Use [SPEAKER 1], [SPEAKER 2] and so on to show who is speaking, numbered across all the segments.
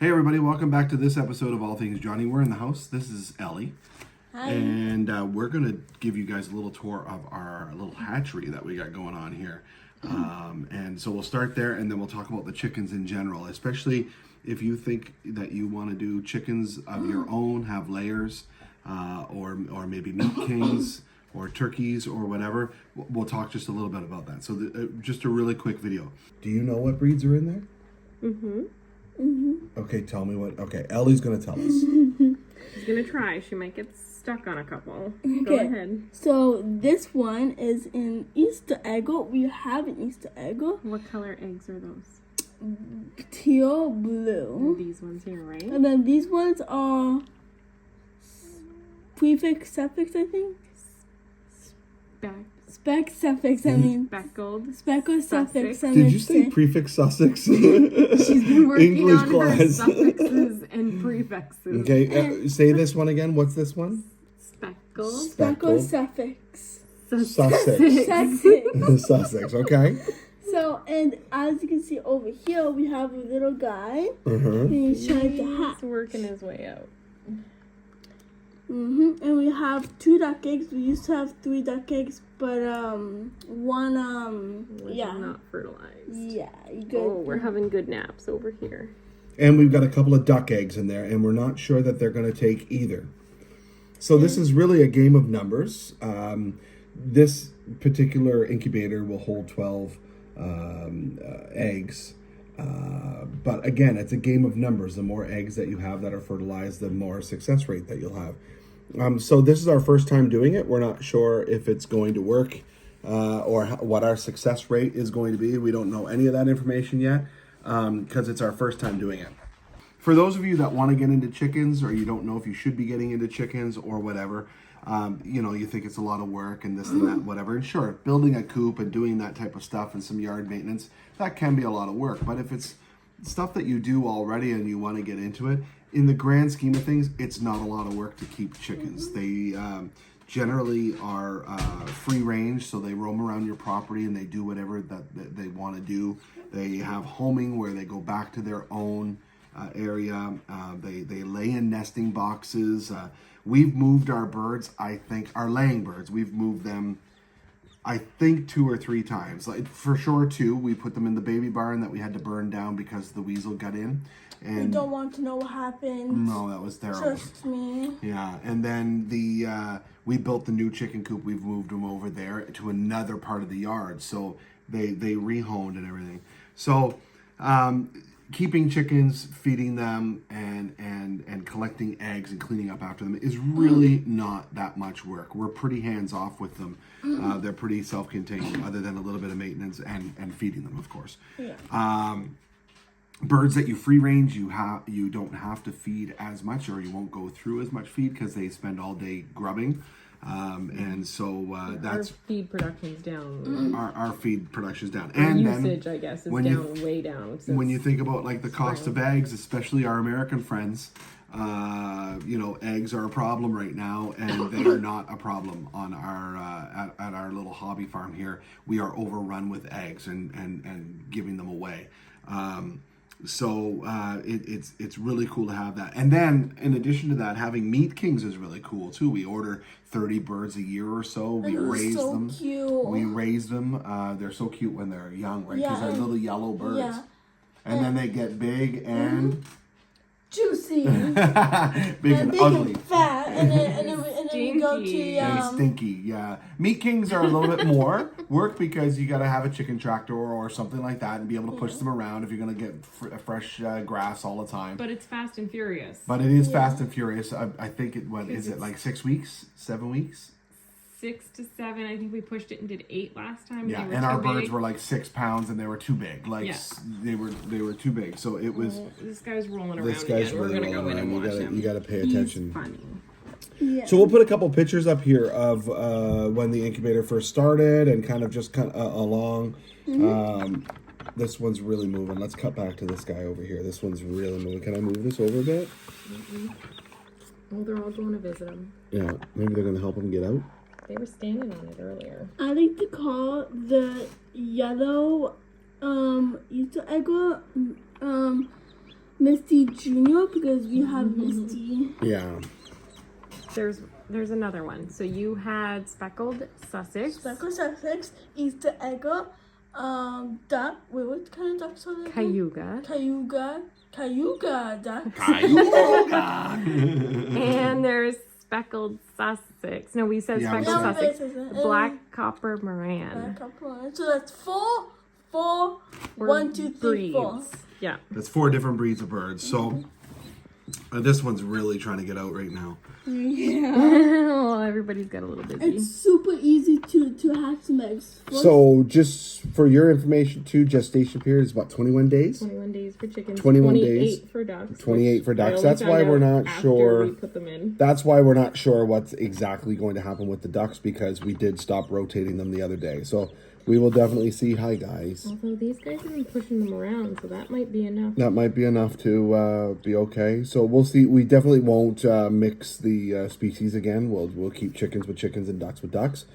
[SPEAKER 1] Hey everybody, welcome back to this episode of All Things Jonny. We're in the house. This is Ellie.
[SPEAKER 2] Hi.
[SPEAKER 1] And we're going to give you guys a little tour of our little hatchery that we got going on here. And so we'll start there and then we'll talk about the chickens in general, especially if you think that you want to do chickens of your own, have layers, or maybe meat kings or turkeys or whatever. We'll talk just a little bit about that. So just a really quick video. Do you know what breeds are in there? Okay, tell me what. Okay, Ellie's gonna tell us.
[SPEAKER 3] She's gonna try. She might get stuck on a couple. Okay. Go ahead.
[SPEAKER 2] So this one is in Easter egg. We have an Easter egg.
[SPEAKER 3] What color eggs are those?
[SPEAKER 2] Teal blue.
[SPEAKER 3] These ones here, right?
[SPEAKER 2] And then these ones are prefix, suffix, I think. Suffix, I mean.
[SPEAKER 3] Speckled.
[SPEAKER 2] Speckled, suffix.
[SPEAKER 1] Did you say prefix, Sussex?
[SPEAKER 3] She's been working
[SPEAKER 1] English
[SPEAKER 3] on
[SPEAKER 1] class.
[SPEAKER 3] her suffixes and prefixes.
[SPEAKER 1] Okay, say this one again. What's this one?
[SPEAKER 3] Speckled.
[SPEAKER 2] Speckled, suffix.
[SPEAKER 1] Sussex. Sussex, okay.
[SPEAKER 2] So, and as you can see over here, we have a little guy.
[SPEAKER 1] Uh-huh.
[SPEAKER 2] He's trying to hatch.
[SPEAKER 3] He's working his way out.
[SPEAKER 2] And we have 2 duck eggs. We used to have 3 duck eggs, but one
[SPEAKER 3] Was not fertilized.
[SPEAKER 2] yeah, good.
[SPEAKER 3] Oh, we're having good naps over here.
[SPEAKER 1] And we've got a couple of duck eggs in there, and we're not sure that they're going to take either. So this is really a game of numbers. This particular incubator will hold 12 eggs. But again, it's a game of numbers. The more eggs that you have that are fertilized, the more success rate that you'll have. So this is our first time doing it. We're not sure if it's going to work or what our success rate is going to be. We don't know any of that information yet because it's our first time doing it. For those of you that want to get into chickens, or you don't know if you should be getting into chickens or whatever, you think it's a lot of work and this and that, whatever. And sure, building a coop and doing that type of stuff and some yard maintenance, that can be a lot of work. But if it's stuff that you do already and you want to get into it, in the grand scheme of things, it's not a lot of work to keep chickens. They generally are free range, so they roam around your property and they do whatever that they want to do. They have homing where they go back to their own area. They lay in nesting boxes. We've moved our birds, I think, our laying birds, we've moved them, I think 2 or 3 times. Like for sure 2. We put them in the baby barn that we had to burn down because the weasel got in. And
[SPEAKER 2] we don't want to know what happened.
[SPEAKER 1] No, that was terrible.
[SPEAKER 2] Just me.
[SPEAKER 1] Yeah, and then we built the new chicken coop. We've moved them over there to another part of the yard. So they rehoned and everything. So keeping chickens, feeding them, and collecting eggs and cleaning up after them is really not that much work. We're pretty hands-off with them. They're pretty self-contained, other than a little bit of maintenance and feeding them, of course.
[SPEAKER 2] Yeah.
[SPEAKER 1] Birds that you free range, you don't have to feed as much, or you won't go through as much feed because they spend all day grubbing. And so that's
[SPEAKER 3] our feed production's down.
[SPEAKER 1] Our feed production's down.
[SPEAKER 3] Our
[SPEAKER 1] and
[SPEAKER 3] usage, I guess, is down, way down.
[SPEAKER 1] When you think about like the cost of eggs, especially our American friends, eggs are a problem right now, and they are not a problem on our at our little hobby farm here. We are overrun with eggs and giving them away. So it's really cool to have that. And then in addition to that, having meat kings is really cool too. We order 30 birds a year or so. We raise them.
[SPEAKER 2] Cute.
[SPEAKER 1] We raise them. They're so cute when they're young, right? Because
[SPEAKER 2] Yeah,
[SPEAKER 1] they're little yellow birds.
[SPEAKER 2] Yeah.
[SPEAKER 1] And then they get big and
[SPEAKER 2] juicy.
[SPEAKER 1] big and
[SPEAKER 2] big
[SPEAKER 1] ugly.
[SPEAKER 2] And fat. And then we go to
[SPEAKER 1] And stinky, yeah. Meat kings are a little bit more work because you got to have a chicken tractor or something like that and be able to push them around if you're going to get fresh grass all the time.
[SPEAKER 3] But it's fast and furious.
[SPEAKER 1] But it is fast and furious. I think is it like 6 weeks, 7 weeks?
[SPEAKER 3] 6 to 7. I think we pushed it and did 8 last time.
[SPEAKER 1] Yeah, and our birds were like 6 pounds and they were too big. Like they were too big. So it was.
[SPEAKER 3] This guy's rolling around.
[SPEAKER 1] This guy's
[SPEAKER 3] again.
[SPEAKER 1] really
[SPEAKER 3] We're gonna go in and watch him.
[SPEAKER 1] You got to pay attention.
[SPEAKER 3] He's funny.
[SPEAKER 2] Yeah.
[SPEAKER 1] So we'll put a couple pictures up here of when the incubator first started and kind of along. This one's really moving. Let's cut back to this guy over here. This one's really moving. Can I move this over a bit?
[SPEAKER 3] Well, they're all going to visit him.
[SPEAKER 1] Yeah, maybe they're going to help him get out.
[SPEAKER 3] They were standing on it earlier.
[SPEAKER 2] I like to call the yellow Easter egg Misty Junior because we have Misty.
[SPEAKER 1] Yeah.
[SPEAKER 3] There's another one. So you had speckled Sussex.
[SPEAKER 2] Speckled Sussex, Easter egg, duck. Wait, what kind of ducks are they?
[SPEAKER 3] Cayuga.
[SPEAKER 2] Cayuga duck.
[SPEAKER 3] And there's speckled Sussex. No, we said
[SPEAKER 1] Yeah, we
[SPEAKER 3] speckled
[SPEAKER 1] said-
[SPEAKER 3] Sussex. Black copper Moran.
[SPEAKER 2] So that's four. One, two, three, four.
[SPEAKER 3] Breeds. Yeah.
[SPEAKER 1] That's 4 different breeds of birds. So this one's really trying to get out right now.
[SPEAKER 2] Yeah.
[SPEAKER 3] Well, everybody's got a little busy.
[SPEAKER 2] It's super easy to hatch some eggs.
[SPEAKER 1] So just for your information too, gestation period is about 21 days.
[SPEAKER 3] 21 days for chickens.
[SPEAKER 1] 21
[SPEAKER 3] 28
[SPEAKER 1] days.
[SPEAKER 3] for ducks.
[SPEAKER 1] 28 for
[SPEAKER 3] which I
[SPEAKER 1] ducks.
[SPEAKER 3] only
[SPEAKER 1] That's
[SPEAKER 3] found
[SPEAKER 1] why we're
[SPEAKER 3] out
[SPEAKER 1] not
[SPEAKER 3] after
[SPEAKER 1] sure.
[SPEAKER 3] we put them in.
[SPEAKER 1] That's why we're not sure what's exactly going to happen with the ducks because we did stop rotating them the other day. So we will definitely see. Hi guys.
[SPEAKER 3] Although these guys have been pushing them around, so that might be enough.
[SPEAKER 1] That might be enough to be okay. So we'll see. We definitely won't mix the species again. We'll keep chickens with chickens and ducks with ducks.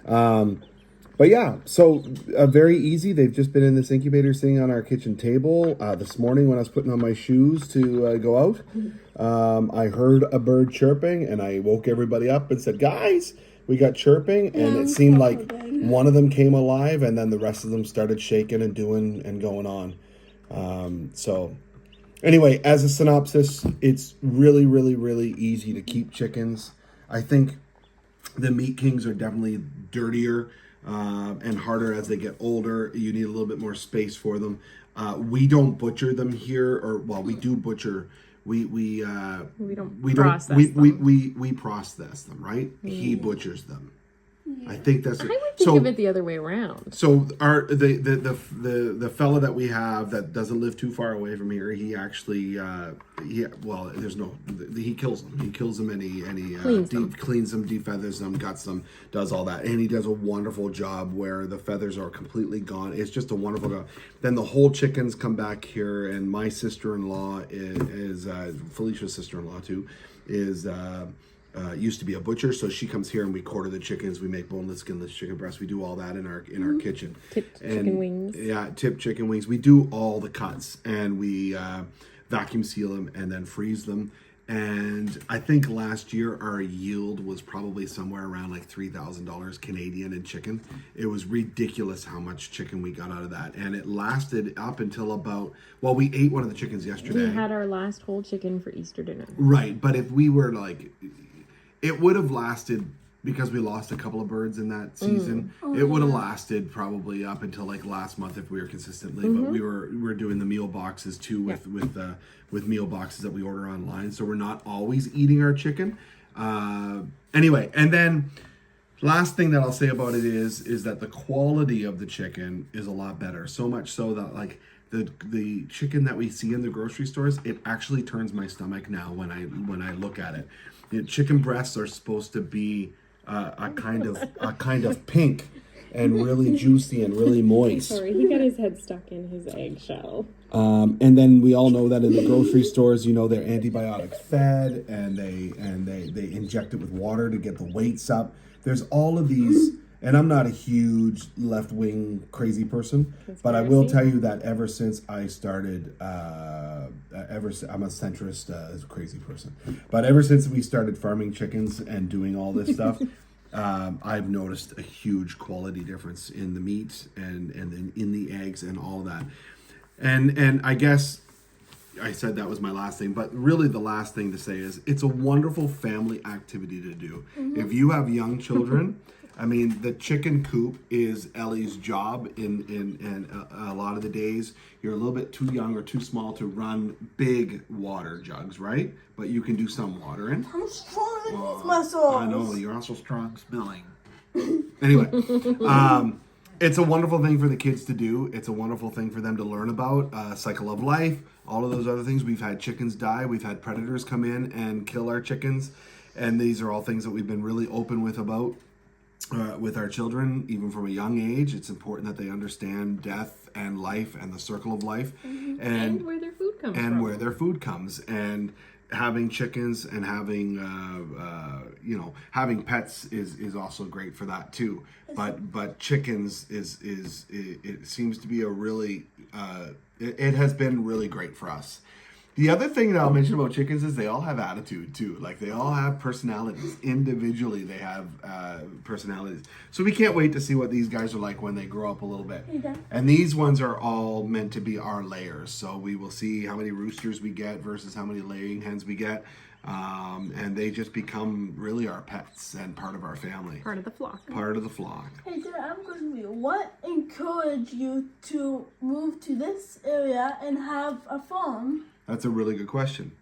[SPEAKER 1] But yeah, so very easy. They've just been in this incubator sitting on our kitchen table. This morning when I was putting on my shoes to go out, I heard a bird chirping and I woke everybody up and said, guys, we got chirping. And it seemed like one of them came alive and then the rest of them started shaking and doing and going on. So anyway, as a synopsis, it's really, really, really easy to keep chickens. I think the Meat Kings are definitely dirtier and harder as they get older. You need a little bit more space for them. We don't butcher them here, or well, we do butcher. We process them, right? He butchers them. I think that's
[SPEAKER 3] I would think of it the other way around.
[SPEAKER 1] So the fella that we have that doesn't live too far away from here, he actually he kills them. He kills them and he cleans them, defeathers them, guts them, does all that, and he does a wonderful job where the feathers are completely gone. It's just a wonderful job. Then the whole chickens come back here, and my sister-in-law is Felicia's sister-in-law too, is. Used to be a butcher, so she comes here and we quarter the chickens. We make boneless, skinless chicken breasts. We do all that in our kitchen.
[SPEAKER 3] Tipped chicken wings.
[SPEAKER 1] Yeah, tipped chicken wings. We do all the cuts and we vacuum seal them and then freeze them. And I think last year our yield was probably somewhere around like $3,000 Canadian in chicken. It was ridiculous how much chicken we got out of that, and it lasted up until we ate one of the chickens yesterday.
[SPEAKER 3] We had our last whole chicken for Easter dinner.
[SPEAKER 1] Right, but if we were like, it would have lasted because we lost a couple of birds in that season. It would have lasted probably up until like last month if we were consistently. But we were doing the meal boxes too with meal boxes that we order online, so we're not always eating our chicken. Anyway, and then last thing that I'll say about it is that the quality of the chicken is a lot better. So much so that like the chicken that we see in the grocery stores, it actually turns my stomach now when I look at it. Chicken breasts are supposed to be a kind of pink and really juicy and really moist.
[SPEAKER 3] Sorry, he got his head stuck in his eggshell.
[SPEAKER 1] And then we all know that in the grocery stores, they're antibiotic fed and they inject it with water to get the weights up. There's all of these, and I'm not a huge left-wing crazy person, but I will tell you that ever since I started, I'm a centrist as a crazy person, but ever since we started farming chickens and doing all this stuff, I've noticed a huge quality difference in the meat and in the eggs and all that. And I guess I said that was my last thing, but really the last thing to say is it's a wonderful family activity to do. If you have young children, I mean, the chicken coop is Ellie's job in a lot of the days. You're a little bit too young or too small to run big water jugs, right? But you can do some watering.
[SPEAKER 2] I'm strong in these muscles.
[SPEAKER 1] I know, you're also strong smelling. Anyway, it's a wonderful thing for the kids to do. It's a wonderful thing for them to learn about, cycle of life, all of those other things. We've had chickens die. We've had predators come in and kill our chickens. And these are all things that we've been really open with about. With our children, even from a young age, it's important that they understand death and life and the circle of life,
[SPEAKER 3] and where their food comes from.
[SPEAKER 1] And where their food comes. And having chickens and having having pets is also great for that too. But chickens it seems to be a really it has been really great for us. The other thing that I'll mention about chickens is they all have attitude too. Like they all have personalities. Individually, they have personalities. So we can't wait to see what these guys are like when they grow up a little bit.
[SPEAKER 2] Okay.
[SPEAKER 1] And these ones are all meant to be our layers. So we will see how many roosters we get versus how many laying hens we get. And they just become really our pets and part of our family.
[SPEAKER 3] Part of the flock.
[SPEAKER 1] Part of the flock.
[SPEAKER 2] Hey, Dad, I have a question for you. What encouraged you to move to this area and have a farm?
[SPEAKER 1] That's a really good question.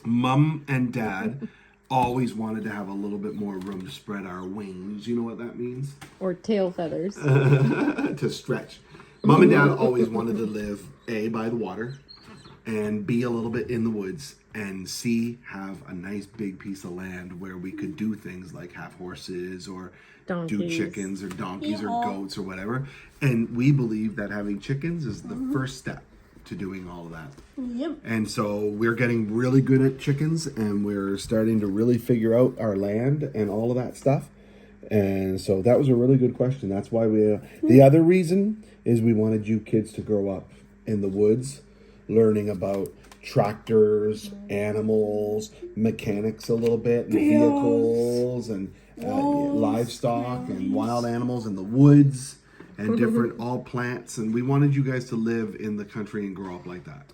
[SPEAKER 1] Mom and Dad always wanted to have a little bit more room to spread our wings. You know what that means?
[SPEAKER 4] Or tail feathers.
[SPEAKER 1] To stretch. Mom and Dad always wanted to live A, by the water, and B, a little bit in the woods, and C, have a nice big piece of land where we could do things like have horses or do
[SPEAKER 4] Donkeys.
[SPEAKER 1] chickens or donkeys or
[SPEAKER 2] Yeah.
[SPEAKER 1] goats or whatever. And we believe that having chickens is the first step to doing all of that.
[SPEAKER 2] Yep.
[SPEAKER 1] And so we're getting really good at chickens, and we're starting to really figure out our land and all of that stuff. And so that was a really good question. That's why we. The other reason is we wanted you kids to grow up in the woods, learning about tractors, animals, mechanics a little bit, and vehicles, and livestock, and wild animals in the woods, and different all plants. And we wanted you guys to live in the country and grow up like that.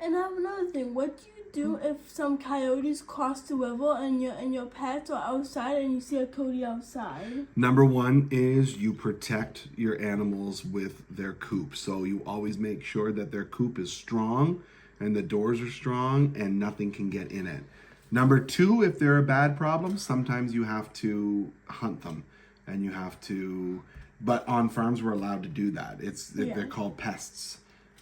[SPEAKER 2] And I have another thing. What do you do if some coyotes cross the river and your pets are outside and you see a coyote outside?
[SPEAKER 1] Number one is you protect your animals with their coop. So you always make sure that their coop is strong and the doors are strong and nothing can get in it. Number two, if they're a bad problem, sometimes you have to hunt them, and you have to, but on farms we're allowed to do that. They're called pests.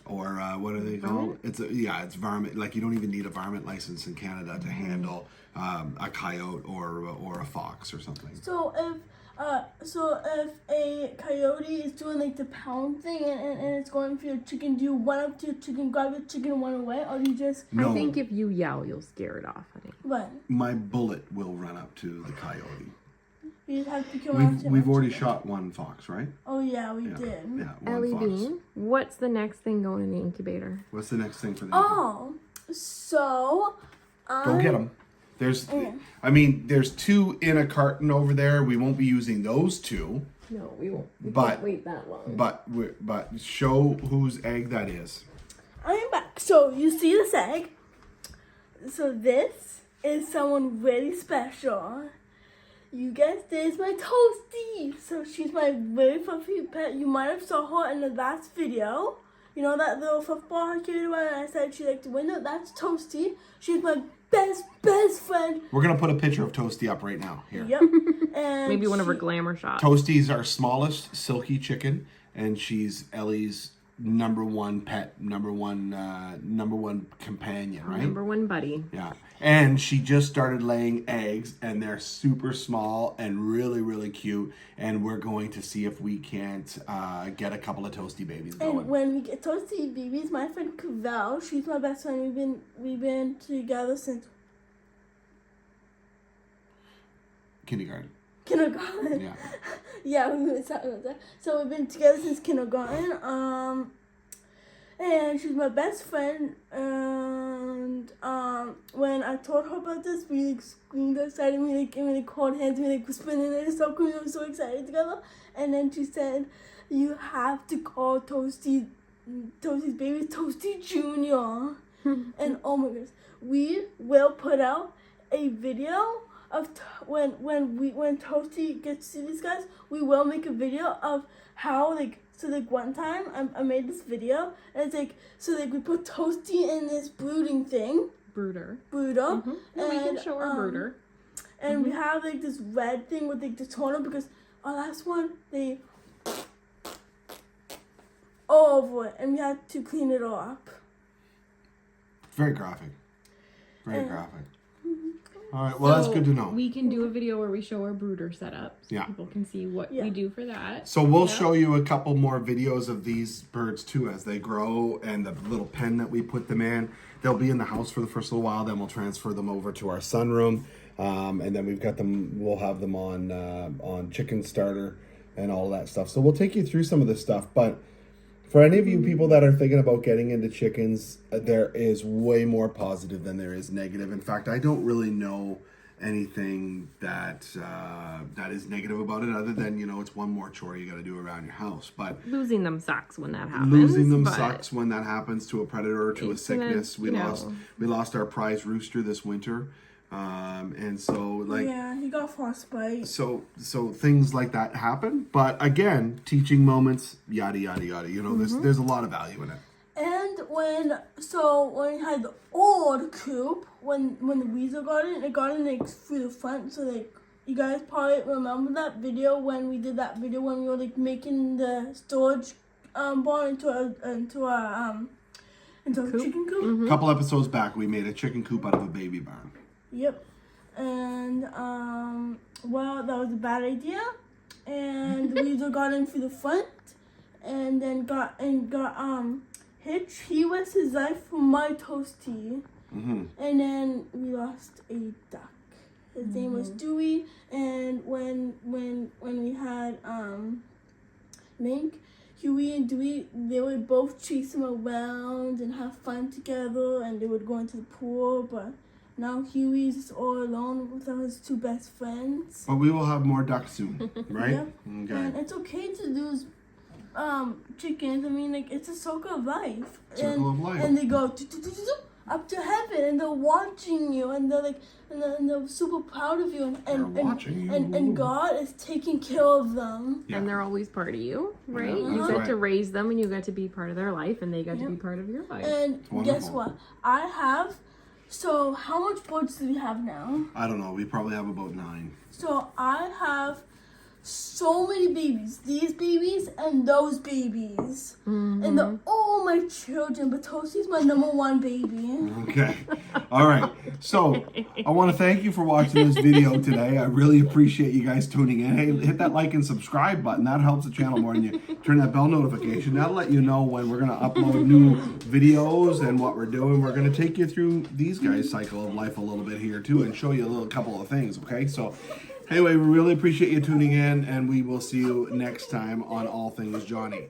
[SPEAKER 1] Or what are they called? It's varmint. Like you don't even need a varmint license in Canada to handle a coyote or a fox or something.
[SPEAKER 2] So if a coyote is doing like the pound thing and it's going for your chicken, do you run up to your chicken, grab your chicken, and run away, or do you just
[SPEAKER 1] No,
[SPEAKER 4] I think if you yell, you'll scare it off, honey.
[SPEAKER 2] run?
[SPEAKER 1] my bullet will run up to the coyote.
[SPEAKER 2] You just have to kill after
[SPEAKER 1] We've already
[SPEAKER 2] chicken.
[SPEAKER 1] shot one fox, right?
[SPEAKER 2] Oh yeah, we
[SPEAKER 1] Yeah,
[SPEAKER 2] did.
[SPEAKER 1] yeah, one
[SPEAKER 4] Ellie
[SPEAKER 1] fox.
[SPEAKER 4] Bean, what's the next thing going in the incubator?
[SPEAKER 1] What's the next thing for them?
[SPEAKER 2] Oh, so
[SPEAKER 1] Go get them. There's two in a carton over there. We won't be using those two,
[SPEAKER 4] No, we won't. We
[SPEAKER 1] But-
[SPEAKER 4] can't wait that long.
[SPEAKER 1] but show whose egg that is.
[SPEAKER 2] I'm back. So you see this egg? So this is someone really special. You guys, there's my Toasty. So she's my very fluffy pet. You might have saw her in the last video. You know that little football I carried around and I said she liked the window? That's Toasty. She's my best friend.
[SPEAKER 1] We're gonna put a picture of Toasty up right now here.
[SPEAKER 2] Yep. And
[SPEAKER 3] Maybe one of her
[SPEAKER 2] she-
[SPEAKER 3] glamour shots.
[SPEAKER 1] Toasty's our smallest silky chicken, and she's Ellie's number one pet, number one companion, right?
[SPEAKER 3] Number one buddy.
[SPEAKER 1] Yeah. And she just started laying eggs, and they're super small and really, really cute. And we're going to see if we can't get a couple of Toasty babies going.
[SPEAKER 2] And when we get Toasty babies, my friend Cavell, she's my best friend. We've been together since
[SPEAKER 1] Kindergarten.
[SPEAKER 2] kindergarten.
[SPEAKER 1] Yeah.
[SPEAKER 2] Yeah, we were talking about that. So we've been together since kindergarten. And she's my best friend. And when I told her about this, we like screamed outside and we like called hands, we like whispered and I so cool. We were so excited together. And then she said, "You have to call Toasty's baby Toasty Junior." And oh my goodness, we will put out a video of when Toasty gets to these guys. We will make a video of how one time I made this video and it's we put Toasty in this brooding thing.
[SPEAKER 3] Brooder.
[SPEAKER 2] Brooder.
[SPEAKER 3] Yeah, we can show our brooder.
[SPEAKER 2] And we have this red thing with the toner because our last one they all over it and we had to clean it all up.
[SPEAKER 1] Very graphic. Very graphic. All right. Well, that's good to know.
[SPEAKER 3] We can do a video where we show our brooder setup so
[SPEAKER 1] Yeah.
[SPEAKER 3] people can see what
[SPEAKER 2] Yeah.
[SPEAKER 3] we do for that.
[SPEAKER 1] So we'll show you a couple more videos of these birds too as they grow, and the little pen that we put them in. They'll be in the house for the first little while, then we'll transfer them over to our sunroom, and then we'll have them on chicken starter and all that stuff. So we'll take you through some of this stuff, but For any of you people that are thinking about getting into chickens, there is way more positive than there is negative. In fact, I don't really know anything that that is negative about it, other than it's one more chore you got to do around your house. But
[SPEAKER 4] Losing them sucks when that happens.
[SPEAKER 1] losing them
[SPEAKER 4] but
[SPEAKER 1] sucks when that happens to a predator or to a
[SPEAKER 4] it's gonna,
[SPEAKER 1] sickness. We lost our prize rooster this winter, and so
[SPEAKER 2] Yeah, he got frostbite.
[SPEAKER 1] so things like that happen. But again, teaching moments, yada yada yada. There's a lot of value in it.
[SPEAKER 2] And when we had the old coop, when the weasel got in, it got in like through the front. So like you guys probably remember that video when we did that video when we were like making the storage barn into a chicken coop.
[SPEAKER 1] A couple episodes back, we made a chicken coop out of a baby barn.
[SPEAKER 2] Yep. And well, that was a bad idea. And the weasel got in through the front, and then got Hitch. He was his life for my toasty.
[SPEAKER 1] Mm-hmm.
[SPEAKER 2] And then we lost a duck. His name was Dewey. And when we had Mink, Huey and Dewey, they would both chase him around and have fun together, and they would go into the pool. But now Huey's just all alone without his two best friends.
[SPEAKER 1] But we will have more ducks soon, right?
[SPEAKER 2] Yep.
[SPEAKER 1] Okay.
[SPEAKER 2] And it's okay to lose chickens. I mean, like, it's a circle of life.
[SPEAKER 1] Circle of life.
[SPEAKER 2] And they go up to heaven, and they're watching you, and they're like, and they're super proud of you, and God is taking care of them.
[SPEAKER 1] Yeah.
[SPEAKER 4] And they're always part of you, right?
[SPEAKER 1] Yeah,
[SPEAKER 4] You
[SPEAKER 1] that's
[SPEAKER 4] got
[SPEAKER 1] right.
[SPEAKER 4] to raise them, and you got to be part of their life, and they got to be part of your life.
[SPEAKER 2] And
[SPEAKER 1] Wonderful.
[SPEAKER 2] guess what? I have. So how much birds do we have now?
[SPEAKER 1] I don't know. We probably have about 9.
[SPEAKER 2] So I have so many babies. These babies and those babies. And they're all my children. But Toasty's my number one baby.
[SPEAKER 1] Okay. All right. So I want to thank you for watching this video today. I really appreciate you guys tuning in. Hey, hit that like and subscribe button. That helps the channel more. And you turn that bell notification. That'll let you know when we're going to upload new videos and what we're doing. We're going to take you through these guys' cycle of life a little bit here too, and show you a couple of things. Okay. So anyway, we really appreciate you tuning in, and we will see you next time on All Things Jonny.